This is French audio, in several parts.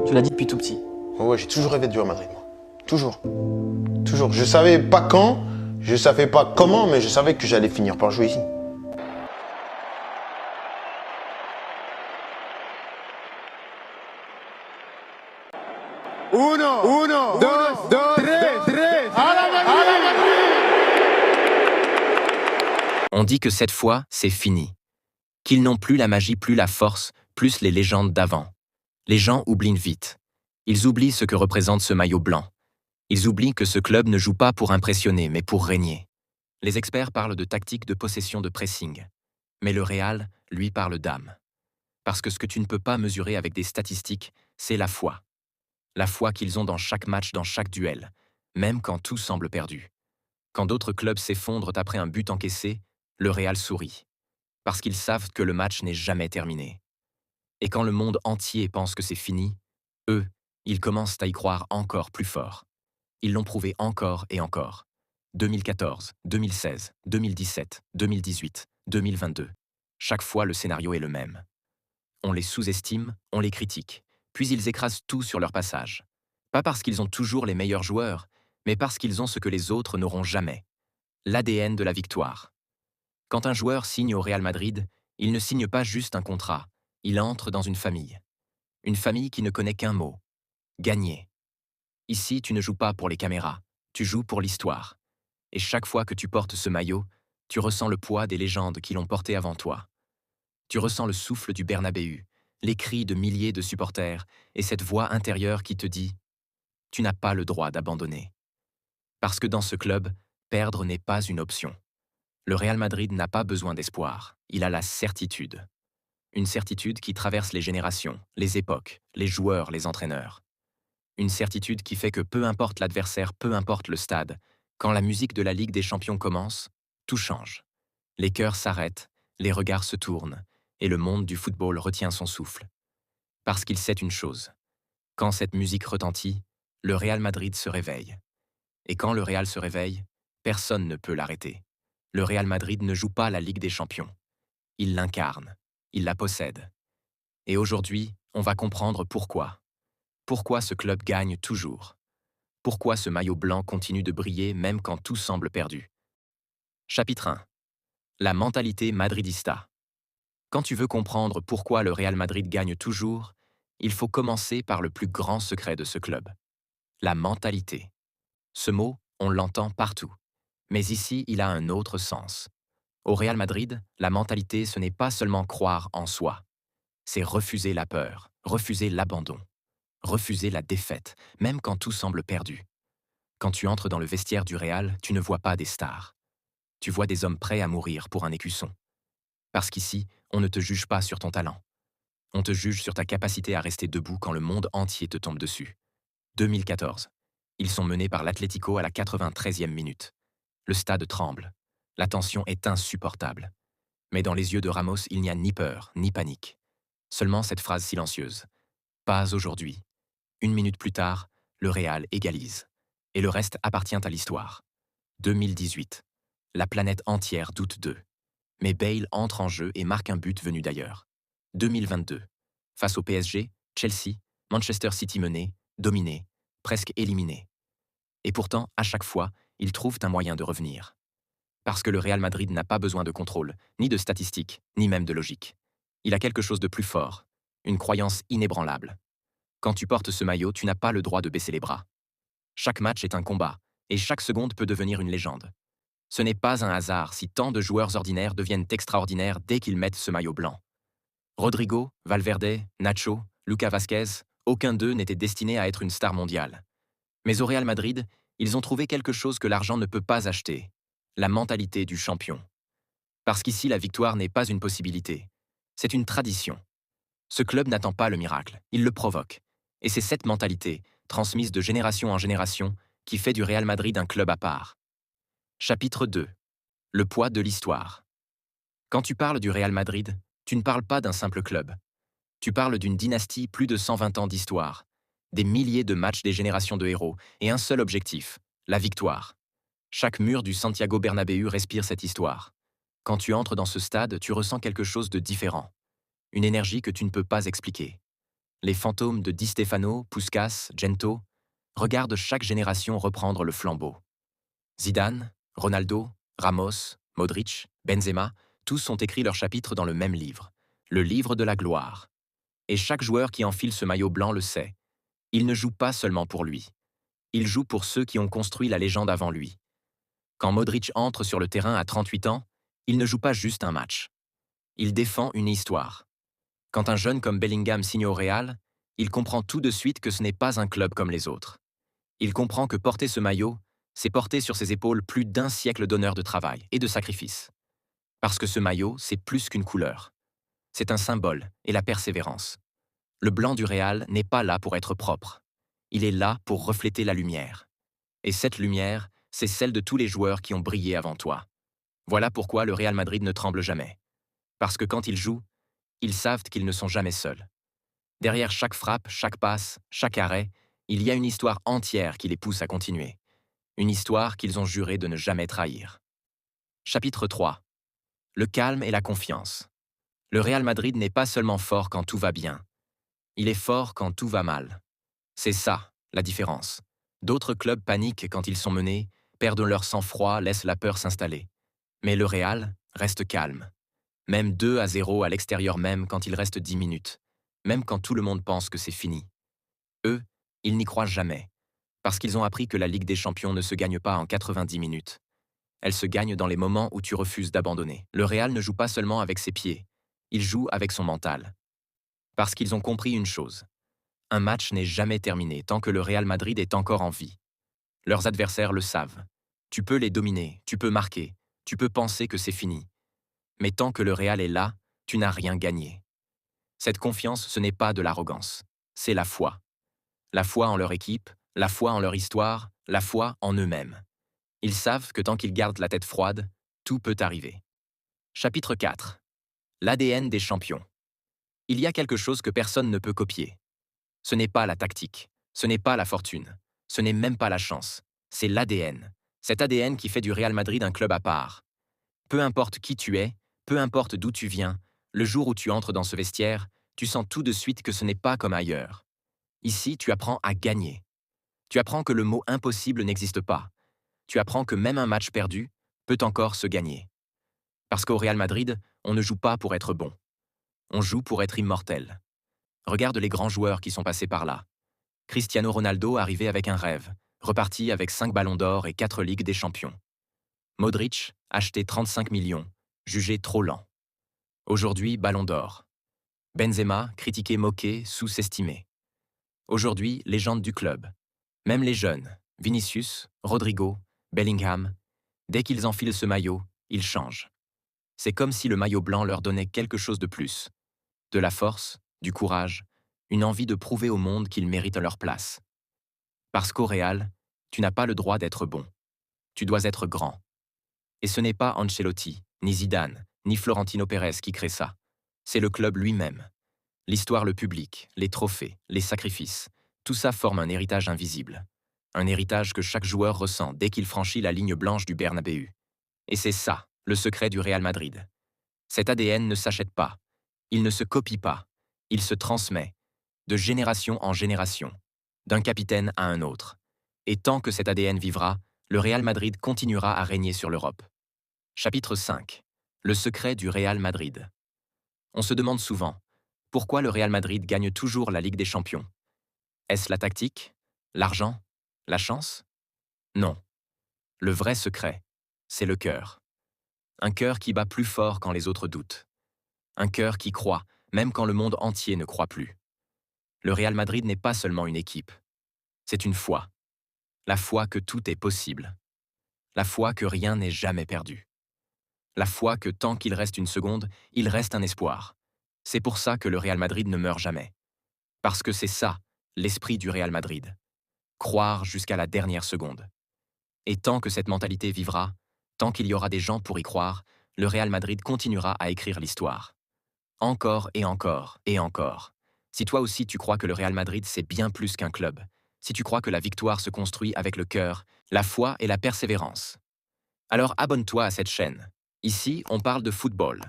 Tu l'as dit depuis tout petit. Ouais, j'ai toujours rêvé de jouer à Madrid, moi. Toujours. Toujours. Je savais pas quand, je savais pas comment, mais je savais que j'allais finir par jouer ici. Uno, dos, tres. ¡A la On dit que cette fois, c'est fini. Qu'ils n'ont plus la magie, plus la force, plus les légendes d'avant. Les gens oublient vite. Ils oublient ce que représente ce maillot blanc. Ils oublient que ce club ne joue pas pour impressionner, mais pour régner. Les experts parlent de tactique de possession de pressing. Mais le Real, lui, parle d'âme. Parce que ce que tu ne peux pas mesurer avec des statistiques, c'est la foi. La foi qu'ils ont dans chaque match, dans chaque duel, même quand tout semble perdu. Quand d'autres clubs s'effondrent après un but encaissé, le Real sourit. Parce qu'ils savent que le match n'est jamais terminé. Et quand le monde entier pense que c'est fini, eux, ils commencent à y croire encore plus fort. Ils l'ont prouvé encore et encore. 2014, 2016, 2017, 2018, 2022. Chaque fois, le scénario est le même. On les sous-estime, on les critique, puis ils écrasent tout sur leur passage. Pas parce qu'ils ont toujours les meilleurs joueurs, mais parce qu'ils ont ce que les autres n'auront jamais. L'ADN de la victoire. Quand un joueur signe au Real Madrid, il ne signe pas juste un contrat, il entre dans une famille. Une famille qui ne connaît qu'un mot: gagner. Ici, tu ne joues pas pour les caméras, tu joues pour l'histoire. Et chaque fois que tu portes ce maillot, tu ressens le poids des légendes qui l'ont porté avant toi. Tu ressens le souffle du Bernabéu, les cris de milliers de supporters et cette voix intérieure qui te dit « Tu n'as pas le droit d'abandonner ». Parce que dans ce club, perdre n'est pas une option. Le Real Madrid n'a pas besoin d'espoir, il a la certitude. Une certitude qui traverse les générations, les époques, les joueurs, les entraîneurs. Une certitude qui fait que peu importe l'adversaire, peu importe le stade, quand la musique de la Ligue des Champions commence, tout change. Les cœurs s'arrêtent, les regards se tournent, et le monde du football retient son souffle. Parce qu'il sait une chose. Quand cette musique retentit, le Real Madrid se réveille. Et quand le Real se réveille, personne ne peut l'arrêter. Le Real Madrid ne joue pas la Ligue des Champions. Il l'incarne, il la possède. Et aujourd'hui, on va comprendre pourquoi. Pourquoi ce club gagne toujours. Pourquoi ce maillot blanc continue de briller même quand tout semble perdu. Chapitre 1. La mentalité madridista. Quand tu veux comprendre pourquoi le Real Madrid gagne toujours, il faut commencer par le plus grand secret de ce club. La mentalité. Ce mot, on l'entend partout. Mais ici, il a un autre sens. Au Real Madrid, la mentalité, ce n'est pas seulement croire en soi. C'est refuser la peur, refuser l'abandon, refuser la défaite, même quand tout semble perdu. Quand tu entres dans le vestiaire du Real, tu ne vois pas des stars. Tu vois des hommes prêts à mourir pour un écusson. Parce qu'ici, on ne te juge pas sur ton talent. On te juge sur ta capacité à rester debout quand le monde entier te tombe dessus. 2014. Ils sont menés par l'Atlético à la 93e minute. Le stade tremble. La tension est insupportable. Mais dans les yeux de Ramos, il n'y a ni peur, ni panique. Seulement cette phrase silencieuse. Pas aujourd'hui. 1 minute plus tard, le Real égalise. Et le reste appartient à l'histoire. 2018. La planète entière doute d'eux. Mais Bale entre en jeu et marque un but venu d'ailleurs. 2022. Face au PSG, Chelsea, Manchester City mené, dominé, presque éliminé. Et pourtant, à chaque fois, ils trouvent un moyen de revenir. Parce que le Real Madrid n'a pas besoin de contrôle, ni de statistiques, ni même de logique. Il a quelque chose de plus fort, une croyance inébranlable. Quand tu portes ce maillot, tu n'as pas le droit de baisser les bras. Chaque match est un combat, et chaque seconde peut devenir une légende. Ce n'est pas un hasard si tant de joueurs ordinaires deviennent extraordinaires dès qu'ils mettent ce maillot blanc. Rodrigo, Valverde, Nacho, Lucas Vazquez, aucun d'eux n'était destiné à être une star mondiale. Mais au Real Madrid, ils ont trouvé quelque chose que l'argent ne peut pas acheter, la mentalité du champion. Parce qu'ici, la victoire n'est pas une possibilité, c'est une tradition. Ce club n'attend pas le miracle, il le provoque. Et c'est cette mentalité, transmise de génération en génération, qui fait du Real Madrid un club à part. Chapitre 2. Le poids de l'histoire. Quand tu parles du Real Madrid, tu ne parles pas d'un simple club. Tu parles d'une dynastie, plus de 120 ans d'histoire, des milliers de matchs, des générations de héros, et un seul objectif, la victoire. Chaque mur du Santiago Bernabéu respire cette histoire. Quand tu entres dans ce stade, tu ressens quelque chose de différent. Une énergie que tu ne peux pas expliquer. Les fantômes de Di Stefano, Puskás, Gento regardent chaque génération reprendre le flambeau. Zidane, Ronaldo, Ramos, Modric, Benzema, tous ont écrit leur chapitre dans le même livre, le livre de la gloire. Et chaque joueur qui enfile ce maillot blanc le sait. Il ne joue pas seulement pour lui. Il joue pour ceux qui ont construit la légende avant lui. Quand Modric entre sur le terrain à 38 ans, il ne joue pas juste un match. Il défend une histoire. Quand un jeune comme Bellingham signe au Real, il comprend tout de suite que ce n'est pas un club comme les autres. Il comprend que porter ce maillot, c'est porter sur ses épaules plus d'un siècle d'honneur de travail et de sacrifice. Parce que ce maillot, c'est plus qu'une couleur. C'est un symbole et la persévérance. Le blanc du Real n'est pas là pour être propre. Il est là pour refléter la lumière. Et cette lumière, c'est celle de tous les joueurs qui ont brillé avant toi. Voilà pourquoi le Real Madrid ne tremble jamais. Parce que quand ils jouent, ils savent qu'ils ne sont jamais seuls. Derrière chaque frappe, chaque passe, chaque arrêt, il y a une histoire entière qui les pousse à continuer. Une histoire qu'ils ont juré de ne jamais trahir. Chapitre 3. Le calme et la confiance. Le Real Madrid n'est pas seulement fort quand tout va bien. Il est fort quand tout va mal. C'est ça, la différence. D'autres clubs paniquent quand ils sont menés, perdent leur sang-froid, laissent la peur s'installer. Mais le Real reste calme. Même 2-0 à l'extérieur même quand il reste 10 minutes. Même quand tout le monde pense que c'est fini. Eux, ils n'y croient jamais. Parce qu'ils ont appris que la Ligue des Champions ne se gagne pas en 90 minutes. Elle se gagne dans les moments où tu refuses d'abandonner. Le Real ne joue pas seulement avec ses pieds. Il joue avec son mental. Parce qu'ils ont compris une chose. Un match n'est jamais terminé tant que le Real Madrid est encore en vie. Leurs adversaires le savent. Tu peux les dominer, tu peux marquer, tu peux penser que c'est fini. Mais tant que le Real est là, tu n'as rien gagné. Cette confiance, ce n'est pas de l'arrogance, c'est la foi. La foi en leur équipe, la foi en leur histoire, la foi en eux-mêmes. Ils savent que tant qu'ils gardent la tête froide, tout peut arriver. Chapitre 4. L'ADN des champions. Il y a quelque chose que personne ne peut copier. Ce n'est pas la tactique, ce n'est pas la fortune, ce n'est même pas la chance, c'est l'ADN. Cet ADN qui fait du Real Madrid un club à part. Peu importe qui tu es, peu importe d'où tu viens, le jour où tu entres dans ce vestiaire, tu sens tout de suite que ce n'est pas comme ailleurs. Ici, tu apprends à gagner. Tu apprends que le mot impossible n'existe pas. Tu apprends que même un match perdu peut encore se gagner. Parce qu'au Real Madrid, on ne joue pas pour être bon. On joue pour être immortel. Regarde les grands joueurs qui sont passés par là. Cristiano Ronaldo arrivé avec un rêve, reparti avec 5 ballons d'or et 4 Ligues des Champions. Modric, acheté 35 millions, jugé trop lent. Aujourd'hui, ballon d'or. Benzema, critiqué, moqué, sous-estimé. Aujourd'hui, légende du club. Même les jeunes, Vinicius, Rodrigo, Bellingham, dès qu'ils enfilent ce maillot, ils changent. C'est comme si le maillot blanc leur donnait quelque chose de plus. De la force, du courage, une envie de prouver au monde qu'ils méritent leur place. Parce qu'au Real, tu n'as pas le droit d'être bon. Tu dois être grand. Et ce n'est pas Ancelotti, ni Zidane, ni Florentino Pérez qui créent ça. C'est le club lui-même. L'histoire, le public, les trophées, les sacrifices, tout ça forme un héritage invisible. Un héritage que chaque joueur ressent dès qu'il franchit la ligne blanche du Bernabéu. Et c'est ça, le secret du Real Madrid. Cet ADN ne s'achète pas. Il ne se copie pas. Il se transmet, de génération en génération, d'un capitaine à un autre. Et tant que cet ADN vivra, le Real Madrid continuera à régner sur l'Europe. Chapitre 5. Le secret du Real Madrid. On se demande souvent, pourquoi le Real Madrid gagne toujours la Ligue des Champions? Est-ce la tactique? L'argent? La chance? Non. Le vrai secret, c'est le cœur. Un cœur qui bat plus fort quand les autres doutent. Un cœur qui croit, même quand le monde entier ne croit plus. Le Real Madrid n'est pas seulement une équipe. C'est une foi. La foi que tout est possible. La foi que rien n'est jamais perdu. La foi que tant qu'il reste une seconde, il reste un espoir. C'est pour ça que le Real Madrid ne meurt jamais. Parce que c'est ça, l'esprit du Real Madrid. Croire jusqu'à la dernière seconde. Et tant que cette mentalité vivra, tant qu'il y aura des gens pour y croire, le Real Madrid continuera à écrire l'histoire. Encore et encore et encore. Si toi aussi tu crois que le Real Madrid c'est bien plus qu'un club, si tu crois que la victoire se construit avec le cœur, la foi et la persévérance, alors abonne-toi à cette chaîne. Ici, on parle de football,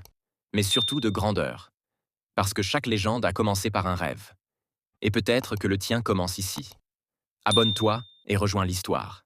mais surtout de grandeur. Parce que chaque légende a commencé par un rêve. Et peut-être que le tien commence ici. Abonne-toi et rejoins l'histoire.